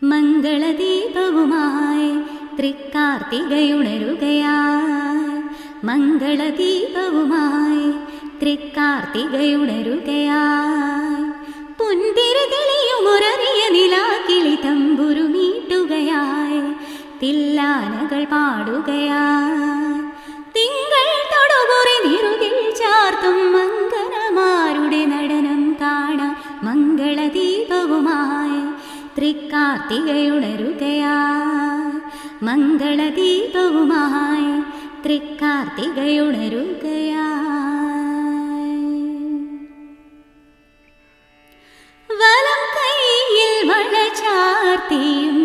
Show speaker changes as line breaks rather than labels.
മംഗളദീപവുമായി തൃക്കാർത്തികയുണരുകയായി. മംഗളദീപവുമായി തൃക്കാർത്തികയുണരുകയായി. പുൻതിരി തെളിയുമൊരറിയ നിലാക്കിളി തമ്പുരുമീട്ടുകയായി. തില്ലാനകൾ പാടുകയായി. തിങ്കൾ തൊടുകുറി നിറുകിൽ ചാർത്തും മംഗലമാരുടെ നടനം കാണാൻ മംഗളദീപവുമായി തൃക്കാർത്തികയുണരുകയായി. മംഗളദീപവുമായി തൃക്കാർത്തികയുണരുകയായി. വലം കൈയിൽ വള ചാർത്തിയും